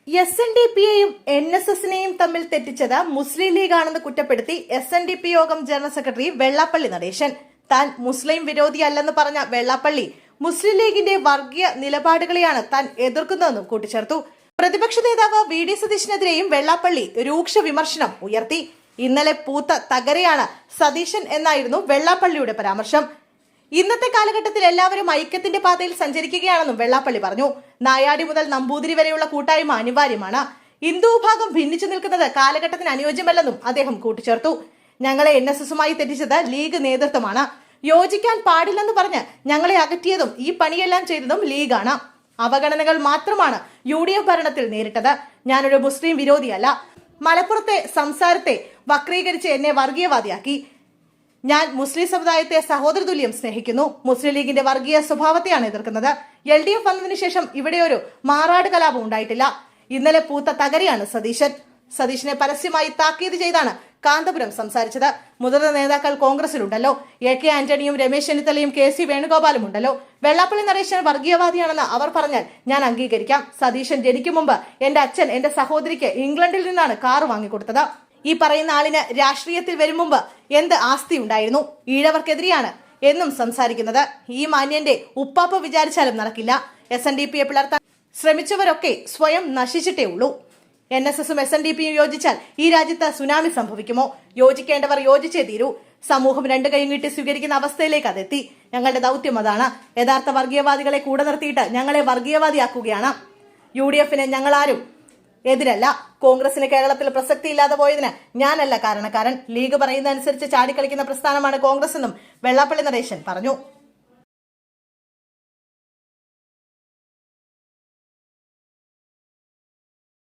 SNDPയെയും NSSനെയും തമ്മിൽ തെറ്റിച്ചത് മുസ്ലിം ലീഗാണെന്ന് കുറ്റപ്പെടുത്തി SNDP യോഗം ജനറൽ സെക്രട്ടറി വെള്ളാപ്പള്ളി നടേശൻ. താൻ മുസ്ലിം വിരോധിയല്ലെന്ന് പറഞ്ഞ വെള്ളാപ്പള്ളി മുസ്ലിം ലീഗിന്റെ വർഗീയ നിലപാടുകളെയാണ് താൻ എതിർക്കുന്നതെന്നും കൂട്ടിച്ചേർത്തു. പ്രതിപക്ഷ നേതാവ് VD സതീശനെതിരെയും വെള്ളാപ്പള്ളി രൂക്ഷ വിമർശനം ഉയർത്തി. ഇന്നലെ പൂത്ത തകരയാണ് സതീശൻ എന്നായിരുന്നു വെള്ളാപ്പള്ളിയുടെ പരാമർശം. ഇന്നത്തെ കാലഘട്ടത്തിൽ എല്ലാവരും ഐക്യത്തിന്റെ പാതയിൽ സഞ്ചരിക്കുകയാണെന്നും വെള്ളാപ്പള്ളി പറഞ്ഞു. നായാടി മുതൽ നമ്പൂതിരി വരെയുള്ള കൂട്ടായ്മ അനിവാര്യമാണ്. ഹിന്ദു വിഭാഗം ഭിന്നിച്ചു നിൽക്കുന്നത് കാലഘട്ടത്തിന് അനുയോജ്യമല്ലെന്നും അദ്ദേഹം കൂട്ടിച്ചേർത്തു. ഞങ്ങളെ NSSുമായി തെറ്റിച്ചത് ലീഗ് നേതൃത്വമാണ്. യോജിക്കാൻ പാടില്ലെന്ന് പറഞ്ഞ് ഞങ്ങളെ അകറ്റിയതും ഈ പണിയെല്ലാം ചെയ്തതും ലീഗാണ്. അവഗണനകൾ മാത്രമാണ് UDF ഭരണത്തിൽ നേരിട്ടത്. ഞാനൊരു മുസ്ലിം വിരോധിയല്ല. മലപ്പുറത്തെ സംസാരത്തെ വക്രീകരിച്ച് എന്നെ വർഗീയവാദിയാക്കി. ഞാൻ മുസ്ലിം സമുദായത്തെ സഹോദരതുല്യം സ്നേഹിക്കുന്നു. മുസ്ലിം ലീഗിന്റെ വർഗീയ സ്വഭാവത്തെയാണ് എതിർക്കുന്നത്. LDF വന്നതിന് ശേഷം ഇവിടെ ഒരു മാറാട് കലാപം ഉണ്ടായിട്ടില്ല. ഇന്നലെ പൂത്ത തകരയാണ് സതീശനെ പരസ്യമായി താക്കീത് ചെയ്താണ് കാന്തപുരം സംസാരിച്ചത്. മുതിർന്ന നേതാക്കൾ കോൺഗ്രസിലുണ്ടല്ലോ. AK ആന്റണിയും രമേശ് ചെന്നിത്തലയും KC വേണുഗോപാലും ഉണ്ടല്ലോ. വെള്ളാപ്പള്ളി നടേശൻ വർഗീയവാദിയാണെന്ന് അവർ പറഞ്ഞാൽ ഞാൻ അംഗീകരിക്കാം. സതീശൻ ജനിക്കും മുമ്പ് എന്റെ അച്ഛൻ എന്റെ സഹോദരിക്ക് ഇംഗ്ലണ്ടിൽ നിന്നാണ് കാറ് വാങ്ങിക്കൊടുത്തത്. ഈ പറയുന്ന ആളിന് രാഷ്ട്രീയത്തിൽ വരും മുമ്പ് എന്ത് ആസ്തി ഉണ്ടായിരുന്നു? ഈഴവർക്കെതിരെയാണ് എന്നും സംസാരിക്കുന്നത്. ഈ മാന്യന്റെ ഉപ്പാപ്പ വിചാരിച്ചാലും നടക്കില്ല. SNDPയെ പിളർത്താൻ ശ്രമിച്ചവരൊക്കെ സ്വയം നശിച്ചിട്ടേ ഉള്ളൂ. NSSും SNDPയും യോജിച്ചാൽ ഈ രാജ്യത്ത് സുനാമി സംഭവിക്കുമോ? യോജിക്കേണ്ടവർ യോജിച്ചേ തീരൂ. സമൂഹം രണ്ടു കൈയും നീട്ടി സ്വീകരിക്കുന്ന അവസ്ഥയിലേക്ക് അതെത്തി. ഞങ്ങളുടെ ദൗത്യം അതാണ്. യഥാർത്ഥ വർഗീയവാദികളെ കൂടെ നിർത്തിയിട്ട് ഞങ്ങളെ വർഗീയവാദിയാക്കുകയാണ്. UDFന് ഞങ്ങളാരും എതിരല്ല. കോൺഗ്രസിന് കേരളത്തിൽ പ്രസക്തിയില്ലാതെ പോയതിന് ഞാനല്ല കാരണക്കാരൻ. ലീഗ് പറയുന്നതനുസരിച്ച് ചാടിക്കളിക്കുന്ന പ്രസ്ഥാനമാണ് കോൺഗ്രസ് എന്നും വെള്ളാപ്പള്ളി നടേശൻ പറഞ്ഞു.